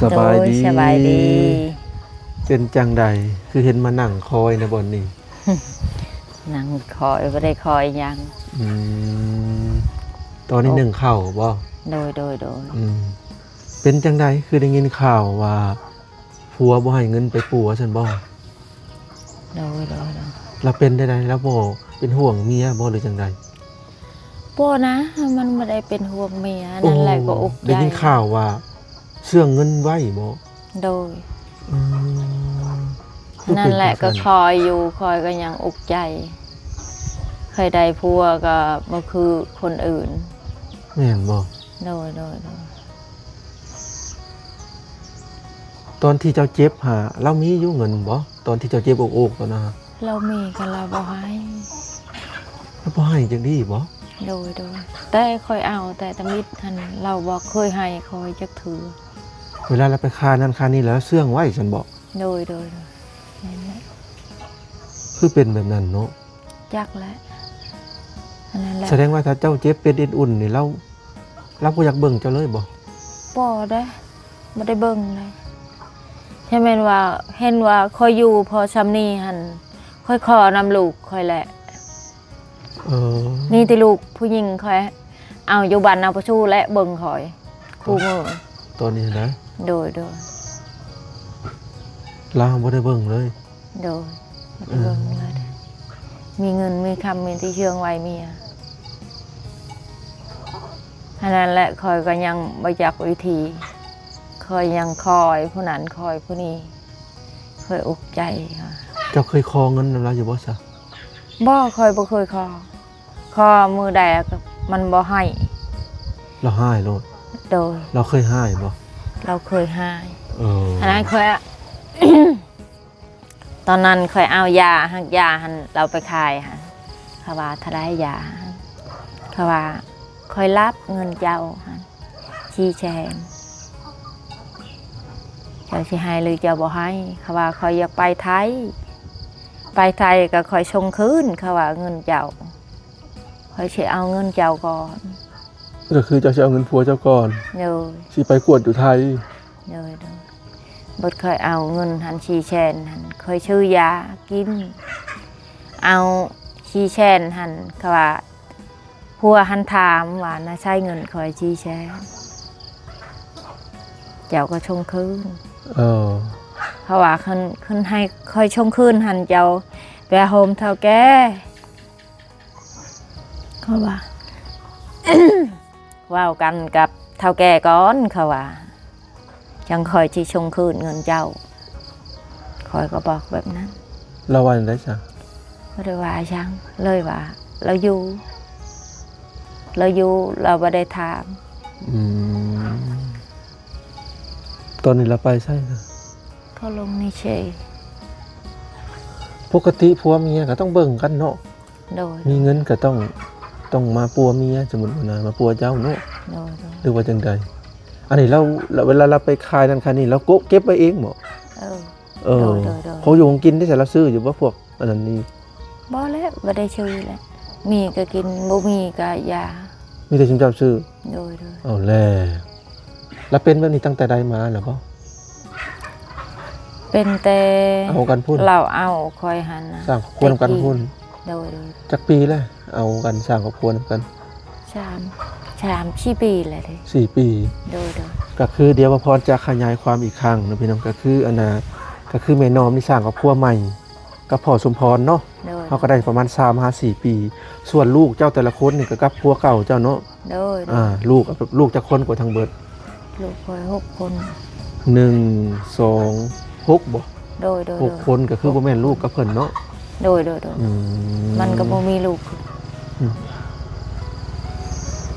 สบายดีสบายดี เป็นจังใดคือเห็นมานั่งคอยในบ่อนนี่ นั่งคอยไม่ได้คอยยังอืมตอนนี้หนึ่งข่าวบ่โดยเป็นจังใดคือได้ยินข่าวว่าผัวบ่ให้เงินไปปัวฉันบ่โดยแล้วเป็นได้แล้วบ่เป็นห่วงเมียบ่หรือจังใดพ่อนะมันไม่ได้เป็นห่วงเมียนั่นแหละก็อุกใจได้ยินข่าวว่าเสื่องเงินไว้บ่โดยนั่นแหละก็คอยอยู่คอยก็ยังอุกใจเคยได้ผัวก็บ่คือคนอื่นแม่นบ่โดยตอนที่เจ้าเจ็บหาเรามีอยู่เงินบ่ตอนที่เจ้าเจ็บอกตอนนั้นเรามีกันเราบ่ให้แล้วบ่ให้จังดีบ่โดยแต่คอยเอาแต่ตะมิดหันเราบ่เคยให้คอยจักถือเวลาเราไปคานั่นคานี่แล้วเสื่องไว้ฉันบอกโดยนั่นแหละคือเป็นแบบนั้นเนาะจักแล้วนั่นแหละแสดงว่าถ้าเจ้าเจ็บเป็นอุ่นนี่เราบ่อยากเบิ่งเจ้าเลยบ่บ่ได้ไม่ได้เบิ่งเลยใช่ไหมว่าเห็นว่าคอยอยู่พอชำนี่หันค่อยขอนำลูกค่อยแหละนี่ที่ลูกผู้หญิงค่อยเอาอยู่บ้านเอาประชูและเบิ่งคอยคู่มือตอนนี้นะโดยเราบ่ได้เบิ่งเลยโดยไม่ได้เบิ่งเลยมีเงินมีคำมีที่เชื่องไว้เมียอันนั้นแหละคอยก็ยังบ่อยากวิธีคอยยังคอยผู้นั้นคอยผู้นี้เคยอุกใจค่ะเจ้าเคยคอเงินเราอยู่บ่ซะบ่เคยคอมือแดกมันบ่ให้เราให้โลดโดยเราเคยให้บ่เราเคยให้อันนั้นเคย ตอนนั้นเคยเอายาหักยาหันเราไปขายค่ะเขาว่าถ้าได้ยาเขาว่าคอยรับเงินเจ้าชี้แจงเจ้าสิให้หรือเจ้าบ่ให้เขาว่าคอยอยากไปไทยก็คอยชงคืนเขาว่าเงินเจ้าคอยสิเอาเงินเจ้าก่อนก็คือเจ้าสิเอาเงินผัวเจ้าก่อนสิไปกวดอยู่ไทยบดเคยเอาเงินหันชีแชนหันเคยชื่อยากินเอาชีแชนหันเขาว่าผัวหันถามว่าน่าใช้เงินคอยชีแชนเจ้าก็ชงคืนเขาว่าขึ้นให้คอยชงคืนหันเจ้าไปโฮมเท่าแก่เขาว่า ว่ากันกับเท่าแก่ก่อนเขาว่าจังคอยที่ชงคืนเงินเจ้าคอยก็บอกแบบนั้นเราว่าอย่างไรจ๊ะไม่ได้ว่าช่างเลยว่าเราอยู่เราไม่ได้ถามตอนนี้เราไปใช่ไหมเขาลงในเชยปกติผัวเมียก็ต้องเบิ่งกันเนาะมีเงินก็ต้องมาปัวเมียสมมตินะมาปัวเจ้าเนาะหรือว่าจังใดอันนี้เราเวลาเราไปขายนั่นขายนี่เราเก็บไว้เองหมดเขาอยู่ของกินที่แต่เราซื้ออยู่ว่าพวกอันนั้นนี่บ่แล้วบ่ได้ซื้อแหละมีก็กินบ่มีก็ยามีแต่ชิมเจ้าซื้อเอาแล้วเป็นแบบนี้ตั้งแต่ใดมาหรือเปล่าเป็นแต่เอากันพูดเราเอาคอยหันสร้างครอบครัวกันพูดจากปีแล้วเอากันสร้างครอบครัวกัน4 ปีเลย4 ปีก็คือเดี๋ยวพรจะขยายความอีกครั้งนะพี่น้องก็คืออันน่ะก็คือแม่น้อมนี่สร้างครอบครัวใหม่กับพ่อสมพรเนาะเขาก็ได้ประมาณ3-4 ปีส่วนลูกเจ้าแต่ละคนนี่ก็กับผัวเก่าเจ้าเนาะลูกจะคนกว่าทางเบิดลูกคอย6 คน1 2 6บ่6 คนก็คือบ่แม่นลูกกับเพิ่นเนาะมันก็บ่มีลูก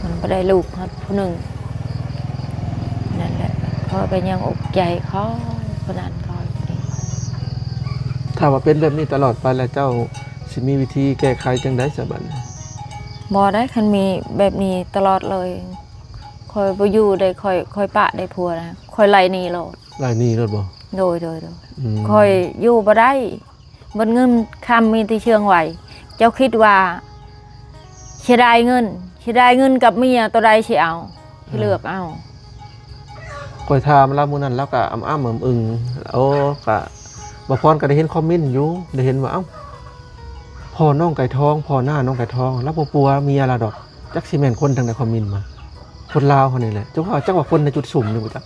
มันไม่ได้ลูกครับผู้หนึ่งนั่นแหละเขาเป็นยังอกใจเขาขนาดเขาถ้าว่าเป็นแบบนี้ตลอดไปแล้วเจ้าสิมีวิธีแก้ไขจังได้สบัดบ่ได้คันมีแบบนี้ตลอดเลยคอยบ่อยู่ได้คอยปะได้ผัวนะคอยไล่หนีโลดบ่โดยคอยอยู่บ่ได้บนเงินคำมีที่เชื่องไหวเจ้าคิดว่าเสียดายเงินกับเมียตัวใดสิเอาที่เลือกเอา คอยถามแล้วมื้อนั้นแล้วก็อ้ำอึ้งโอ้ก็บ่พรก็ได้เห็นคอมเมนต์อยู่ได้เห็นว่าเอ้าพ่อน้องไก่ทองพ่อหน้าน้องไก่ทองแล้วบ่ปัวเมียล่ะดอกจักสิแม่นคนทางในคอมเมนต์มาคนลาวเขานี่แหละจังว่าคนในจุดสุ่มนี่บ่จัก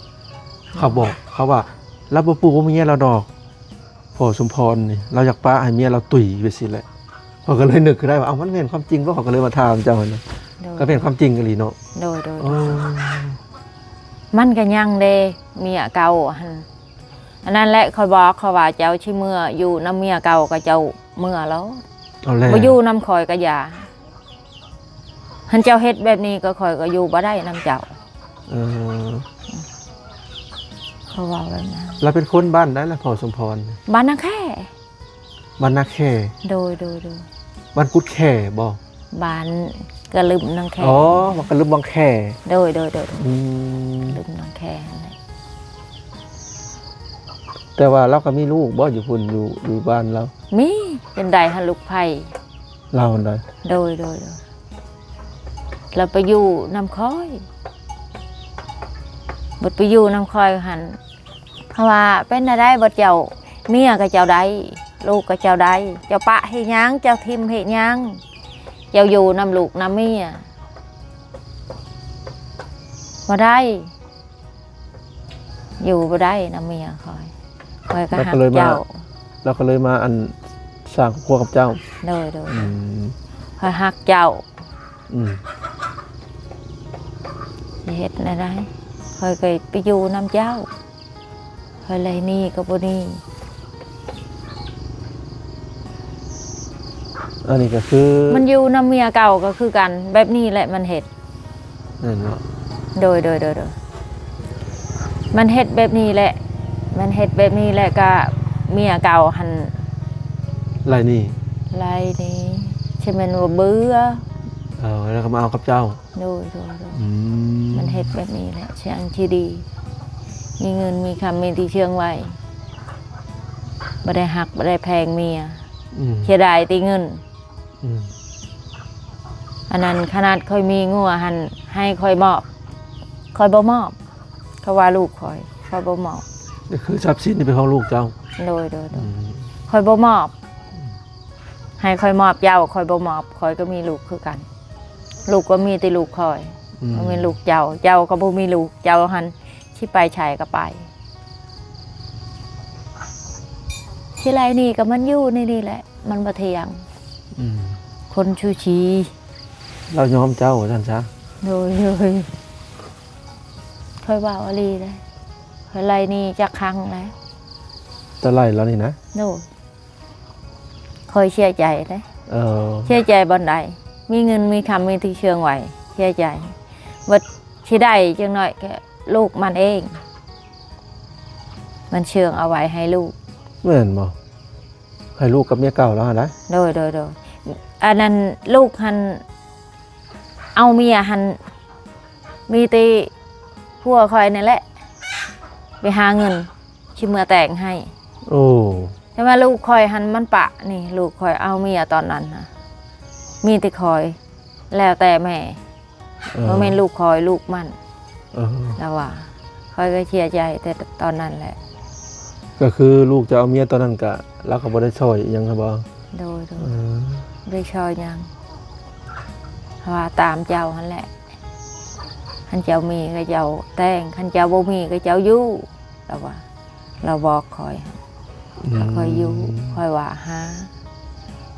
เขาบอกเขาว่าแล้วบ่ปัวเมียเราดอกพ่อสมพรนี่เราอยากป้าให้เมียเราตุ๋ยไปสิแหละพอก็เลยนึกขึ้นได้ว่าเอ้ามันแม่นความจริงบ่เขาก็เลยมาถามเจ้าน่ะก็เป็นความจริงอีหลีเนาะโดยอ๋อ มันก็ยังเด้เมียเก่าหั่นอันนั้นแหละคอยบอกเขาว่าเจ้าชิเมื่ออยู่น้ำเมียเก่าก็เจ้าเมื่อแล้ว เอาแล้ว บ่อยู่น้ำคอยก็อย่าหันเจ้าเฮ็ดแบบนี้ก็คอยก็อยู่บ่ได้น้ำเจ้า เออ เขาว่าแบบนั้น เราเป็นคนบ้านได้แล้วพ่อสมพร บ้านนาแค่ บ้านนาแค่ โดย บ้านกุดแค่บ่ บ้านกระลึมนางแค่ อ๋อมันก็ลึกบางแค่ โดยอืม ลึมนางแค่นั่นแหละ แต่ว่าเราก็มีลูกบ่อยู่พุ่นอยู่บ้านเรา มีเป็นได้หันลูกไผ่ เราได้ โดยเราไปอยู่น้ำค้อยบดไปอยู่น้ำค้อยหันเพราะว่าเป็นอะไรบดเจ้าเมียกับเจ้าใดลูกกับเจ้าใดเจ้าปะให้ยังเจ้าทิมให้ยังเจ้าอยู่น้ำลูกน้ำเมียบ่ได้อยู่บ่ได้น้ำเมียคอยก็หักเจ้า เราก็เลยมาอันสร้างครอบครัวกับเจ้า โดย อืม คอยหักเจ้า อืม เฮ็ดอะไรคอยก็ไปอยู่น้ำเจ้าคอยเลยนี่ก็บ่นี่ อันนี้ก็คือ มันอยู่น้ำเมียเก่าก็คือกันแบบนี้แหละมันเฮ็ด นั่นเนาะ โดยมันเฮ็ดแบบนี้แหละมันเฮ็ดแบบนี้แหละก็เมียเก่าหัน ไรนี่ ไรนี่ใช่ไหมนว่าเบื่อ แล้วก็มาเอากับเจ้า โดย อืม มันเฮ็ดแบบนี้แหละเชียงที่ดีมีเงินมีคำมีที่เชื่องไว้บ่ได้หักบ่ได้แพงเมีย อืม เสียดายตีเงิน อืม อันนั้นขนาดค่อยมีงัวหันให้ค่อยมอบค่อยบ่มอบเขาว่าลูกค่อยบ่มอบ นี่คือทรัพย์สินที่เป็นของลูกเจ้า โดย อืม ค่อยบ่มอบให้ค่อยมอบเจ้าค่อยบ่มอบค่อยก็มีลูกคือกัน ลูกก็มีแต่ลูกค่อยบ่มีลูกเจ้าก็บ่มีลูกเจ้าหันสิไปชายก็ไปที่ไรนี่ก็มันอยู่ในนี่แหละมันบ่เที่ยง อืม คนชูชี เรายอมเจ้าท่านซะ โดยค่อยว่าอลีเลยค่อยไรนี่จักครั้งแล้ว ตะไลแล้วนี่นะ โน่คอยเชื่อใจเลย เออ เชื่อใจบนใดมีเงินมีคำมีที่เชื่องไหวเชื่อใจว่าที่ได้จังหน่อยแค่ลูกมันเอง มันเชื่องเอาไว้ให้ลูก แม่นบ่ให้ลูกกับเมียเก่าแล้วนะ โดยอันนั้นลูกหันเอาเมียหันมีตีผัวคอยนี่แหละ ไปหาเงินชิเมื่อแต่งให้ โอ้ แต่ว่าลูกคอยหันมันปะนี่ลูกคอยเอาเมียตอนนั้นนะมีแต่คอยแล้วแต่แม่เพราะแม่นลูกคอยลูกมัน แล้วว่าคอยก็เชียร์ใจแต่ตอนนั้นแหละ ก็คือลูกจะเอาเมียตอนนั้นกะแล้วก็บ่ได้ช่วยอิหยังครับบ่ โดยได้ชอยยังเพราะว่าตามเจ้าหันแหละขันเจ้ามีก็เจ้าแต่งขันเจ้าบ่มีก็เจ้าอยู่แล้วว่า เราบอกคอยคอยอยู่คอยว่าหา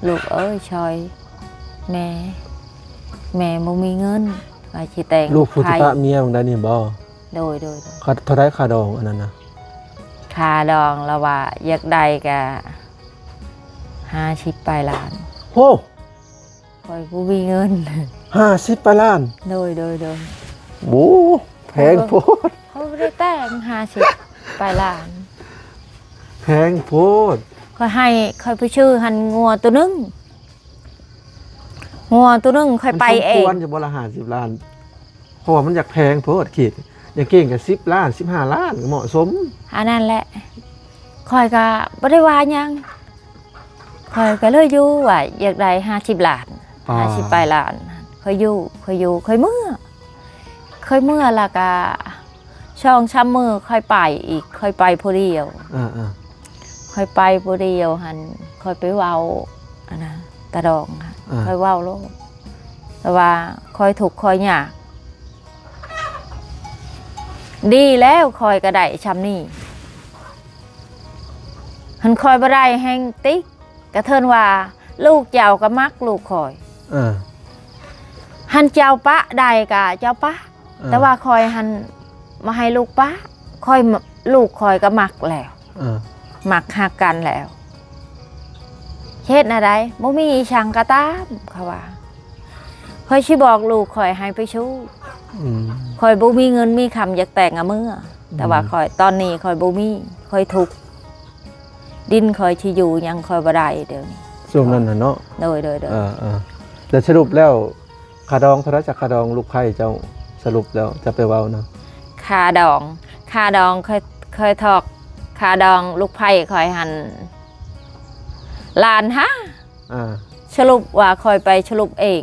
ลูกเอ้ยชอยแม่บ่มีเงินว่าสิแต่ง ลูกผู้ที่ปะเมียของได้นี่บ่ โดย เขาเท่าไรค่าดองอันนั้นน่ะ ค่าดองแล้วว่าอยากได้ก็50 ปลายล้าน โอ้ คอยบ่มีเงิน 50 ปล้าน โดย โอ้แพงโพด เขาบ่ได้แต่ง50 ปลายล้าน แพงโพด ค่อยไปชื่อหันงัวตัวนึงค่อยไปเอง มันสมควรจะบ่ละ50 ล้านเพราะว่ามันอยากแพงโพดคิดอย่างเก่งก็10 ล้าน15 ล้านก็เหมาะสม อันนั้นแหละค่อยก็บ่ได้ว่าหยังค่อยก็เลยอยู่ว่าอยากได้50 ล้าน50 ปลายล้านค่อยอยู่ค่อยเมื่อแล้วก็ ช่องช้ำมือค่อยไปอีกค่อยไปผู้เดียว อ่า ค่อยไปผู้เดียวหันค่อยไปเว้าอันนะตะดองค่ะค่อยเว้าโลกแต่ว่าค่อยถูกข์ค่อยยากดีแล้วคอยกระไดช้ำนี่หันคอยบ่ได้แห้งติ๊กกระเทินว่าลูกเจ้าก็มักลูกคอยหันเจ้าปะได้กะเจ้าปะแต่ว่าคอยหันมาให้ลูกปะคอยลูกคอยก็มักแล้วมักหักกันแล้วเฮ็ดอะไรบ่มีช่างกระตามเขาว่าคอยสิบอกลูกคอยให้ไปชู้คอยบ่มีเงินมีคำอยากแต่งอะเมื่อแต่ว่าคอยตอนนี้คอยบ่มีคอยทุกข์ดินคอยที่อยู่ยังคอยบ่ได้เดี๋ยวนี้ช่วงนั้นน่ะเนาะโดยแต่สรุปแล้วคาดองเท่าไรจากคาดองลูกไผ่เจ้าสรุปแล้วจะไปเว้านะคาดองเคยทอกคาดองลูกไผ่คอยหันลานฮะสรุปว่าคอยไปสรุปเอง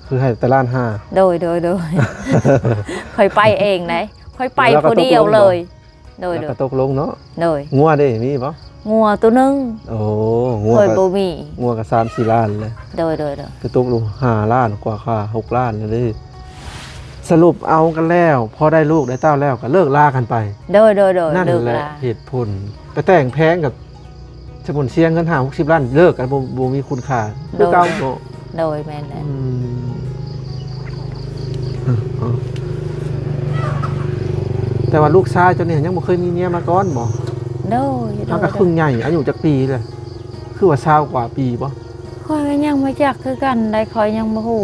คือให้แต่ล้าน 5โดยคอยไปเองไหนคอยไปผู้เดียวเลยโดยตกลงเนาะโดยงัวได้มีบ่งัวตัวนึงโอ้งัวคอยบ่มีงัวก็3-4 ล้านเลยโดยไปตกลง5 ล้านกว่าค่า6 ล้านเลยสรุปเอากันแล้วพอได้ลูกได้เต้าแล้วก็เลิกลากันไปโดยนั่นแหละเหตุผลไปแต่งแพงกับสมุนเสียเงิน50 ล้านเลิกกันบ่มีคุณค่าคือเก่าโดยแม่นแล้วแต่ว่าลูกชายเจ้าเนี่ยยังบ่เคยมีเมียมาก่อนบ่โดยมันก็ครึ่งใหญ่อายุจักปีเลยคือว่า20 กว่าปีบ่ค่อยยังบ่จักคือกันได้ค่อยยังบ่ฮู้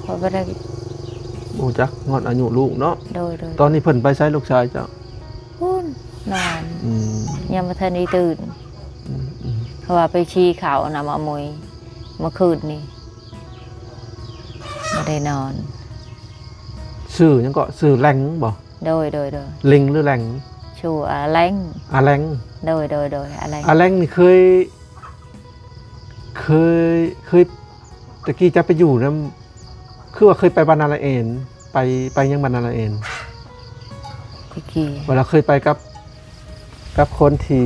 ค่อยบ่ได้บ่จักงอดอายุลูกเนาะโดยตอนนี้เพิ่นไปใช้ลูกชายเจ้าพุ่นนอนยังบ่ทันได้ตื่นเพราะว่าไปชี้เขานำเอามวยเมื่อคืนนี้บ่ได้นอนชื่อยังก็ชื่อแหลงบ่โดยลิงหรือแหลงชื่อแหลงแหลงโดยแหลงแหลงนี่เคยตะกี้จะไปอยู่นำคือว่าเคยไปบรรณาละเอ็นไปยังบรรณาละเอ็นตะกี้เวลาเคยไปกับคนที่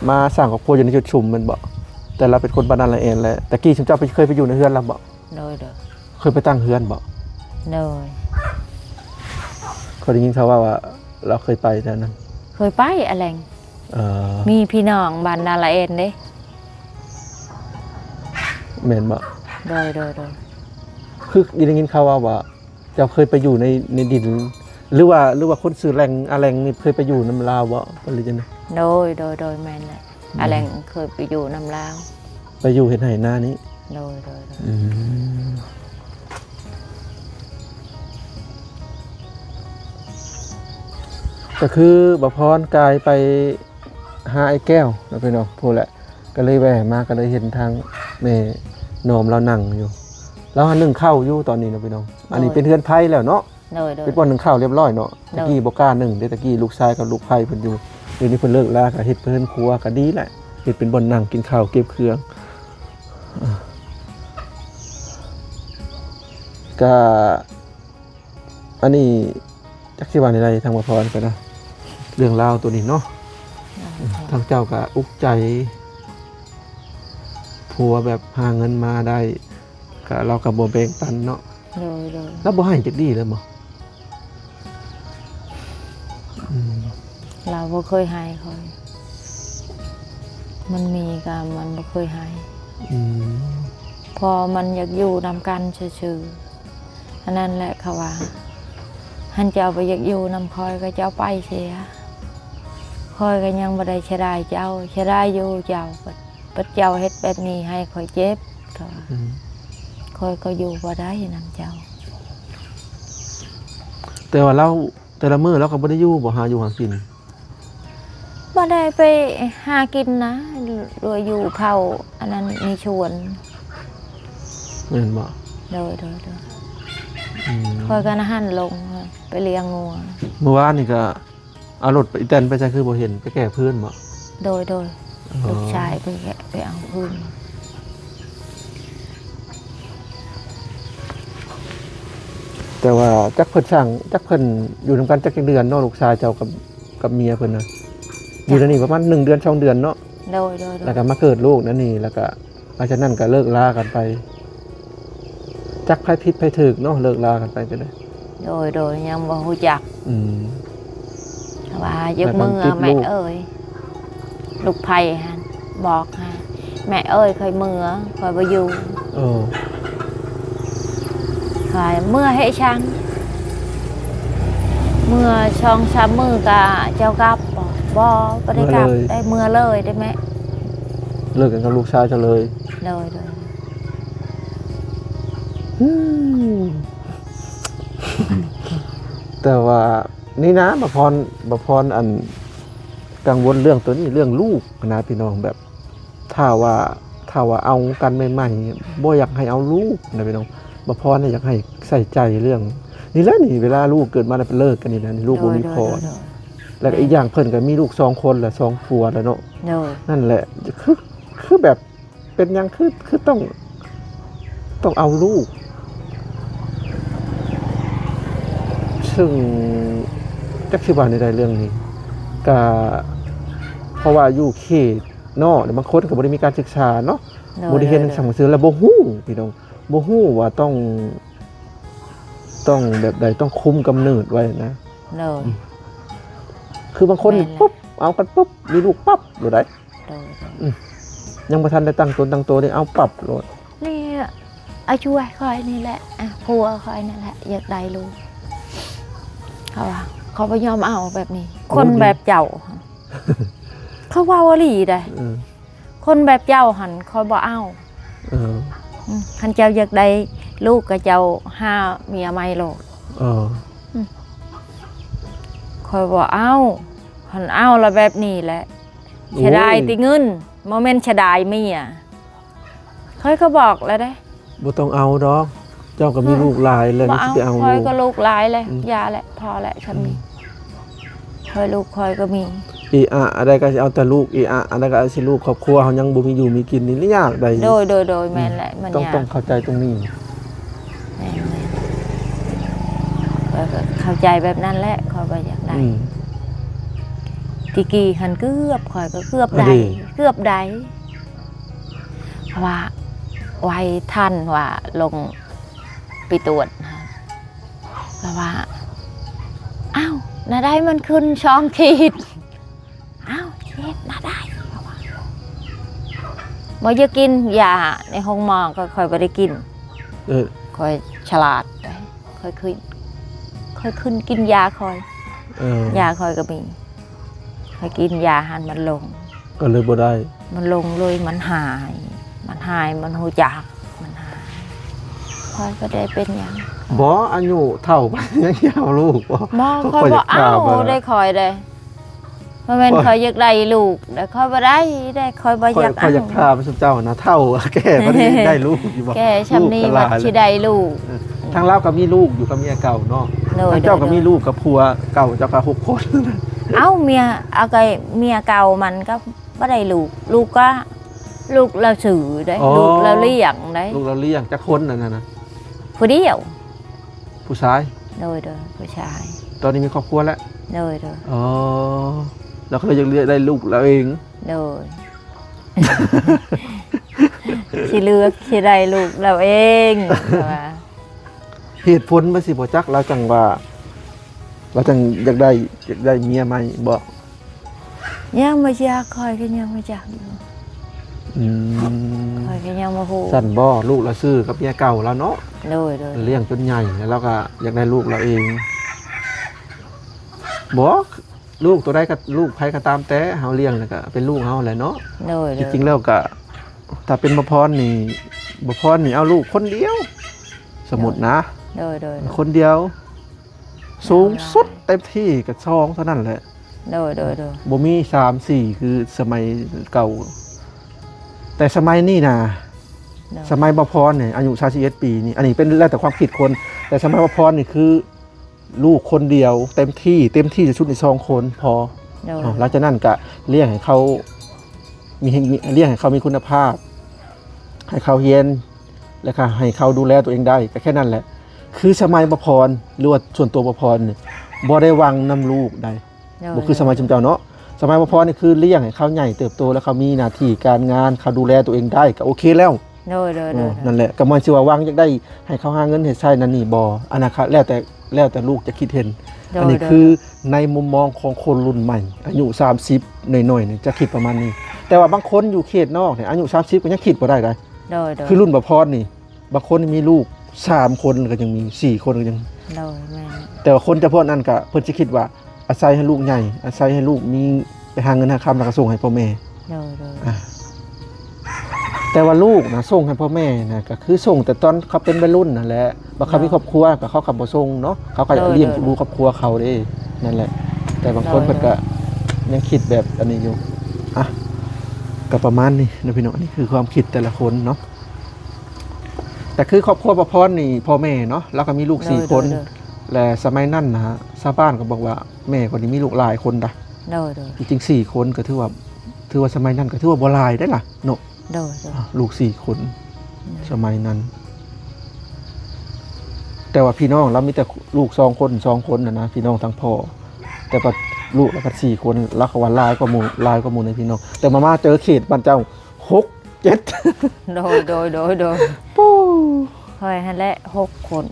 มาสร้างครอบครัวอยู่ในจุดชุมมันบ่แต่เราเป็นคนบรรณาละเอ็นแหละตะกี้ฉันเจ้าเคยไปอยู่ในเฮือนเราบ่โดยเคยไปตั้งเฮือนบ่โดยเขาได้ยินเขาว่าเราเคยไปแต่นั้นเคยไปอะไรมีพี่น้องบ้านนาละเอ็นเด้แม่นบ่โดยคือได้ยินเขาว่าเจ้าเคยไปอยู่ในดินหรือว่าคนซื้อแรงแรงนี่เคยไปอยู่น้ำลาวบ่หรือจังได๋โดยแม่นแหละแรงเคยไปอยู่น้ำลาวไปอยู่เฮ็ดให้หน้านี้โดยก็คือบ่พรกายไปหาไอ้แก้วแล้วไปเนาะพูดแหละก็เลยแวะมาก็เลยเห็นทางแม่นอมเรานั่งอยู่แล้วนึ่งข้าวอยู่ตอนนี้เนาะพี่น้องอันนี้เป็นเฮือนไผ่แล้วเนาะเป็นบ่นึ่งข้าวเรียบร้อยเนาะตะกี้บ่กล้านึ่งตะกี้ลูกชายกับลูกไผ่เพิ่นอยู่เดี๋ยวนี้เพิ่นเลิกลาก็เฮ็ดเพิ่นครัวก็ดีแหละเฮ็ดเป็นบ่นั่งกินข้าวเก็บเครื่องก็อันนี้จักสิว่าในไรทางบ่พรก็นะเรื่องราวตัวนี้เนาะทางเจ้าก็อุกใจผัวแบบหาเงินมาได้ก็เราก็บ่แบ่งปันเนาะแล้วบ่ให้จักดีเลยบ่เราบ่เคยให้ค่อยมันมีก็มันบ่เคยให้พอมันอยากอยู่นำกันซื่อๆอันนั้นแหละค่ะว่าหันเจ้าไปอยากอยู่นำคอยก็เจ้าไปเสียคอยก็ยังบ่ได้เสียดายเจ้าเสียดายอยู่เจ้าปัดเจ้าเฮ็ดแบบนี้ให้คอยเจ็บก็คอยก็อยู่บ่ได้นำเจ้าแต่ว่าเราแต่ละมื้อเราก็บ่ได้อยู่บ่หาอยู่หากินบ่ได้ไปหากินนะโดยอยู่เผาอันนั้นมีชวนแม่นบ่โดยคอยก็หั่นลงไปเลี้ยงงัวเมื่อวานนี่ก็เอารถไปอีแตนไปใช้คือบ่เห็นไปแก้พื้นบ่โดยลูกชายไปเอาพื้น แต่ว่าจักเพิ่นสร้างจักเพิ่นอยู่นำกันจักจักเดือนเนาะลูกชายเจ้ากับเมียเพิ่นน่ะอยู่ในนี่ประมาณ1เดือน2เดือนเนาะ โดยแล้วก็มาเกิดลูกนั่นนี่แล้วก็หลังจากนั้นก็เลิกลากันไปจักไผผิดไผถูกเนาะเลิกลากันไปก็ได้ โดยยังบ่ฮู้จัก ว่ายึกมือแม่เอ้ยลูกไผ่ฮะบอกฮะแม่เอ้ยเคยมือเคยไปอยู่เคยเมื่อให้ฉันเมื่อช่องช้ำมือกะเจ้ากับบ่ไปได้กลับได้เมื่อเลยได้ไหม เลิกกันกับลูกชายเจ้าเลยโดยแต่ว่านี่นะบพรอันกังวลเรื่องตัวนี้เรื่องลูกนะพี่น้องแบบถ้าว่าเอากันใหม่ๆบ่อยากให้เอาลูกนะพี่น้องบพรเนี่ยอยากให้ใส่ใจเรื่องนี่แหละนี่เวลาลูกเกิดมาแล้วเป็นเลิกกันนี่นะลูกบ่มีพรแล้วอีกอย่างเพิ่นก็มีลูก2คนแหละ2ผัวแล้วเนาะนั่นแหละคือแบบเป็นยังคือต้องเอาลูกซึ่งจักสิว่าในใดเรื่องนี้ก็เพราะว่าอยู่เขตเนาะบางคนก็บ่ได้มีการศึกษาเนาะบ่ได้เรียนหนังสือแล้วบ่ฮู้พี่น้องบ่ฮู้ว่าต้องแบบใดต้องคุมกำเนิดไว้นะคือบางคนปุ๊บเอากันปุ๊บมีลูกปั๊บอยู่ได้ยังบ่ทันได้ตั้งตนตั้งตัวได้เอาปั๊บโลดนี่เอาช่วยคอยนี่แหละผัวคอยนั่นแหละอยากได้ลูกเขาไม่ยอมเอาแบบนี้คนแบบเจ้าเขาว่าวลีได้คนแบบเจ้าหันคอยบ่เอาคันเจ้าอยากได้ลูกกับเจ้าห้าเมียไม่โลดคอยบ่เอาหันเอาแล้วแบบนี้แหละเฉดายติเงินโมเมนต์เฉดายเมียคอยก็บอกแล้วได้บ่ต้องเอาดอกเจ้าก็มีลูกหลายเลยนี่จะเอาคอยก็ลูกหลายเลยยาแหละพอแหละฉันมีคอยลูกคอยก็มีอะไรก็เอาแต่ลูกอะไรก็เอาสิลูกครอบครัวเขายังบ่มีอยู่มีกินนี่ยากใดโดยแม่นแหละมันต้องเข้าใจตรงนี้เข้าใจแบบนั้นแหละคอยก็อยากได้กี่หันเกือบคอยก็เกือบใดว่าไว้ท่านว่าลงไปตรวจแล้วว่าอ้าวน่าได้มันขึ้นช่องขีดอ้าวเช็ดน่าได้บ่จะกินยาในห้องหมอก็ค่อยบ่ได้กินค่อยฉลาดค่อยขึ้นกินยาค่อยยาค่อยก็มีค่อยกินยาหันมันลงก็เลยบ่ได้มันลงเลยมันหายมันหูจักมันหายค่อยก็ได้เป็นอย่างบ่อายุเท่าไปยังยาวลูกบ่ค่อยบ่เอาได้คอยได้เพราะมันคอยอยากได้ลูกแต่คอยบ่ได้คอยบ่อยากคอยอยากพาไปสุเจ้านะเท่าแก่บ่ได้ลูกอยู่บ่แก่ชำนี้ว่าสิได้ลูกทางลาวก็มีลูกอยู่กับเมียเก่าเนาะทางเจ้าก็มีลูกกับผัวเก่าเจ้าก็6คนเอ้าเมียเอาไกเมียเก่ามันก็บ่ได้ลูกก็ลูกเราสื่อได้ลูกเราเลี้ยงได้ลูกเราเลี้ยงจักคนนั่นน่ะผู้เดียวผู้ชายโดยผู้ชายตอนนี้มีครอบครัวแล้วโดยอ๋อเราก็เลยยังเลี้ยงได้ลูกเราเองโดยสิเลือกสิได้ลูกเราเองเหตุผลมันสิบ่จักเราจังว่าเราจังอยากได้เมียใหม่บ่ยังไม่จักคอยก็ยังไม่จักคอยก็ยังบ่ฮู้สั่นบ่ลูกเราซื้อกับเมียเก่าแล้วเนาะโดยเลี้ยงจนใหญ่แล้วเราก็อยากได้ลูกเราเองบ่ลูกตัวใดก็ลูกไผก็ตามแต่เฮาเลี้ยงน่ะก็เป็นลูกเฮาแหละเนาะจริงๆแล้วก็ถ้าเป็นบ่พรนี่เอาลูกคนเดียวสมมุตินะโดยคนเดียวสูงสุดเต็มที่ก็2เท่านั้นแหละโดยบ่มี3 4คือสมัยเก่าแต่สมัยนี้นะสมัยบ่พรเนี่ยอายุ31ปีนี่อันนี้เป็นแล้วแต่ความคิดคนแต่สมัยบ่พรนี่คือลูกคนเดียวเต็มที่จะชุดใน2คนพอหลังจากนั้นก็เลี้ยงให้เขาเลี้ยงให้เขามีคุณภาพให้เขาเรียนแล้วก็ให้เขาดูแลตัวเองได้ก็แค่นั้นแหละ คือสมัยประพรหรือว่าส่วนตัวประพรนี่บ่ได้วางน้ำลูกได้ โดย บ่คือสมัยจำเจ้าเนาะสมัยประพรนี่คือเลี้ยงให้เขาใหญ่เติบโตแล้วเขามีหน้าที่การงานเขาดูแลตัวเองได้ก็โอเคแล้ว โดยโดยโดย นั่นแหละก็มันสิว่าวางอยากได้ให้เขาหาเงินให้ใช้นั่นนี่บ่อนาคตแล้วแต่ลูกจะคิดเห็น โดย อันนี้คือในมุมมองของคนรุ่นใหม่อายุ30หน่อยๆนี่จะคิดประมาณนี้ แต่ว่าบางคนอยู่เขตนอกเนี่ยอายุ30ก็ยังคิดบ่ได้เลย โดยโดย คือรุ่นประพรนี่บางคนมีลูก3คนก็ยังมี4คนก็ยัง โดยแม่น แต่ว่าคนจะพวกนั้นก็เพิ่นสิคิดว่าอาศัยให้ลูกใหญ่อาศัยให้ลูกมีไปหาเงินหาคำแล้วก็ส่งให้พ่อแม่ โดยโดย อ่ะแต่ว่าลูกนะส่งให้พ่อแม่นะก็คือส่งแต่ตอนเขาเป็นวัยรุ่นนั่นแหละบางเขามีครอบครัวก็เขาขับบ่ส่งเนาะเขาก็เลี้ยงดูครอบครัวเขาเด้นั่นแหละ แต่บางคนเพิ่นก็ยังคิดแบบอันนี้อยู่อ่ะก็ประมาณนี้นะพี่น้องอันนี้คือความคิดแต่ละคนเนาะแต่คือครอบครัวประพรนี่พ่อแม่เนาะแล้วก็มีลูก4คน โดย และสมัยนั้นนะฮะชาวบ้านก็บอกว่าแม่คนนี้มีลูกหลายคนดะ โดยโดย จริงๆ4คนก็ถือว่าสมัยนั้นก็ถือว่าบ่หลายได้ล่ะเนาะ โดยโดย ลูก4คนสมัยนั้น แต่ว่าพี่น้องเรามีแต่ลูก2คนนะพี่น้องทั้งพ่อแต่ว่าลูกแล้วก็4คนแล้วก็ว่าหลายกว่าหมู่ในพี่น้องแต่มาเจอเขตบ้านเจ้า6 7 โดยโดยโดยโดย ปู้ คอยหั่นแหละ6 คน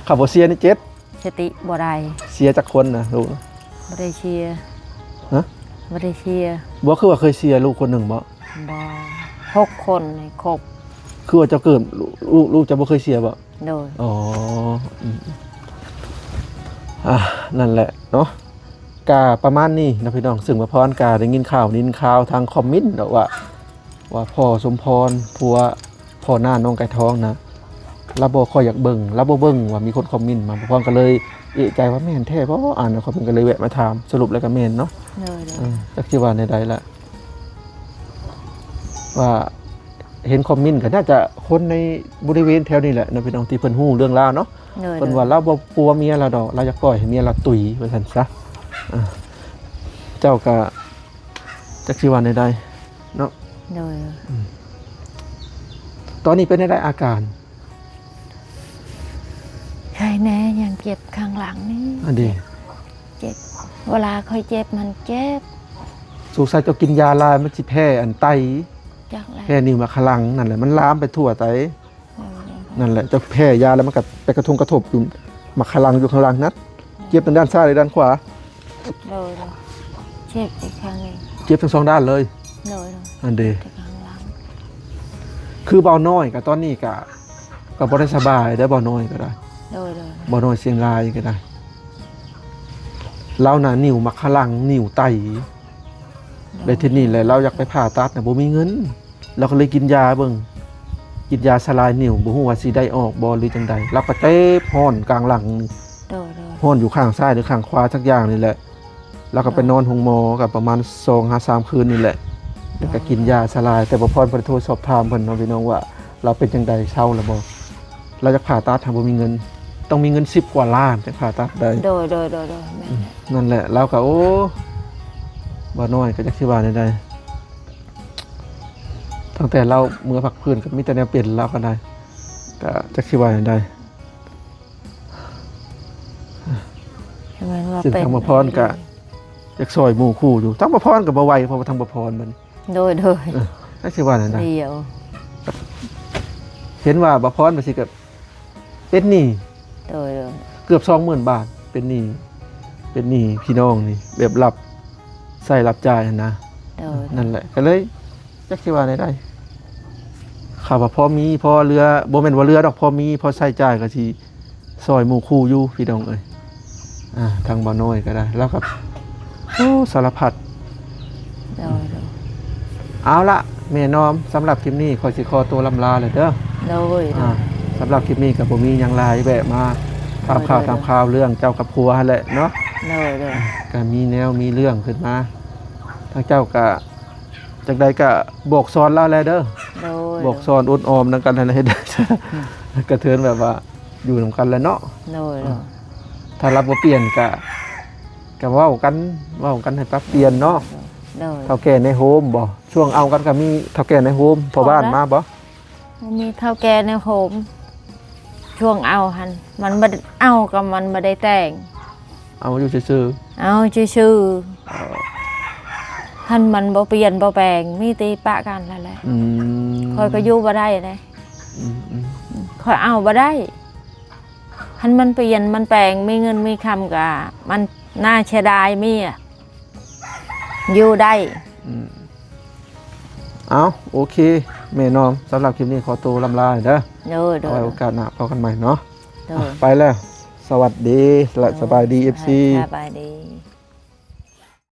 ขับบ่เสียนี่7 สติบ่ได้ เสียจักคนนะลูก บ่ได้เชียร์ ฮะ บ่ได้เชียร์ บ่คือว่าเคยเสียลูกคนหนึ่งบ่ บ่6 คนให้ครบ คือว่าเจ้าเกิดลูกจะบ่เคยเสียบ่ โดย อ๋ออืมนั่นแหละเนาะกาประมาณนี้นะพี่น้องซึ่งว่าพรกาได้ยินข่าวทางคอมเมนต์ว่าพ่อสมพรผัวพ่อหน้าน้องไก่ทองนะเราบ่ค่อยอยากเบิ่งเราบ่เบิ่งว่ามีคนคอมเมนต์มาพรก็เลยเอะใจว่าแม่นแท้บ่อ่านคอมเมนต์ก็เลยแวะมาถามสรุปแล้วก็แม่นเนาะ โดยโดย จักสิว่าในใดล่ะว่าเห็นคอมเมนต์ก็น่าจะคนในบริเวณแถวนี้แหละนะพี่น้องที่เพิ่นฮู้เรื่องราวเนาะ โดย เพิ่นว่าเราบ่ปัวเมียเราดอกเราอยากปล่อยให้เมียเราตุยว่าซั่นซะเจ้าก็จักสิว่าในใดเนาะ โดย ตอนนี้เป็นได้อาการ ใช่แน่ยังเจ็บข้างหลังนี่ อันนี้ เจ็บเวลาค่อยเจ็บมันเจ็บ สงสัยเจ้ากินยาลายมันสิแพ้อันไต จักแล้ แพ้นิ้วมาขลังนั่นแหละมันลามไปทั่วไต ว นั่นแหละเจ้าแพ้ยาแล้วมันก็ไปกระทบอยู่มาขลังอยู่ข้างหลังนัดเจ็บทางด้านซ้ายหรือด้านขวา โดยโดยเจ็บอีกครั้งหนึง เจ็บทั้งสองด้านเลย โดยโดย อันเด ที่ข้างหลัง คือเบาน้อยกับตอนนี้ก็บ่ได้สบายได้เบาน้อยก็ได้ โดยโดย บ่น้อยเสียงรายก็ได้เราน่ะนิ้วมักขลังนิ้วไตเลยทีนี้แหละเราอยากไปผ่าตัดน่ะบ่มีเงินเราก็เลยกินยาเบิ่งกินยาสลายนิ้วบ่ฮู้ว่าสิได้ออกบ่หรือจังใดเราก็เจ็บฮ้อนกลางหลังนี่ โดยโดย ฮ้อนอยู่ข้างซ้ายหรือข้างขวาสักอย่างนี่แหละแล้วก็ไปนอนห้องหมอกับประมาณ2-3 คืนนี่แหละแล้วก็กินยาสลายแต่บ่พรเพิ่นโทรสอบถามเพิ่นเนาะพี่น้องว่า เราเป็นจังใดเช่าแล้วบ่เราจะผ่าตัดทำบ่มีเงิน ต้องมีเงิน10 กว่าล้านจะผ่าตัดได้ โดยโดยโดยโดยแม่ นั่นแหละเราก็โอ้บ่น้อยก็จักสิว่าได้ ตั้งแต่เราเมื่อพักพื้นก็มีแต่แนวเปลี่ยนเราก็ได้ก็จักสิว่าได้ ใช่ไหมว่า ซึ่ง เป็น ทางบ่พรก็จักซอยหมู่คู่อยู่ทางบ่พรก็บ่ไหวเพราะว่าทางบ่พรมัน โดยโดย จักสิว่าได้ เดียว เห็นว่าบ่พรมันสิก็เป็นหนี้ โดยโดย เกือบ 20,000 บาทเป็นหนี้พี่น้องนี่แบบรับใส่รับจ่ายนะ โดย นั่นแหละก็เลยจักสิว่าได้ข่าวว่าพอมีพอเรือบ่แม่นว่าเรือดอกพอมีพอใช้จ่ายก็สิซอยหมู่คู่อยู่พี่น้องเอ้ยทางบ่น้อยก็ได้ แล้วก็โอ้สารพัด โดยโดย เอาละแม่น้อมสำหรับคลิปนี้ขอสิขอตัวลำลาเลยเด้อ โดยโดย สำหรับคลิปนี้ก็บ่มีหยังหลายแวะมาตามข่าว โดย ตามข่าวเรื่องเจ้ากับผัวหั่นแหละเนาะ โดยโดย ก็มีแนวมีเรื่องขึ้นมาทางเจ้าก็จักใดก็บอกสอนเราแล้วเด้อ โดย บอกสอนอดออมนำกันอะไรได้ กระเทือนแบบว่าอยู่นำกันแล้วเนาะ โดยโดย ถ้ารับบ่เปลี่ยนก็เว้ากันให้ปรับเปลี่ยนเนาะ โดย เฒ่าแก่ในโฮมบ่ช่วงเอากันก็มีเฒ่าแก่ในโฮมพ่อบ้านมาบ่ มีเท่าแก่ในโฮม ช่วงเอาหันมันบ่ได้เอากับมันบ่ได้แต่ง เอาอยู่ซื่อ เอาชื่อๆหันมันบ่เปลี่ยนบ่แปลงมีแตีปะกันแล้วแหละ ๆ คอยก็อยู่บ่ได้เลย อืม คอยเอาบ่ได้หันมันเปลี่ยนมันแปลงมีเงินมีคำกะมันน่าเสียดายมีอะอยู่ได้ เอาโอเคแม่น้องสำหรับคลิปนี้ขอตัวลำลาเด้อ เด้อเด้ เอาไว้โอกาสหน้าพบกันใหม่เนาะ เด้อ ไปแล้ว สวัสดีและสบายดี FC สบายดี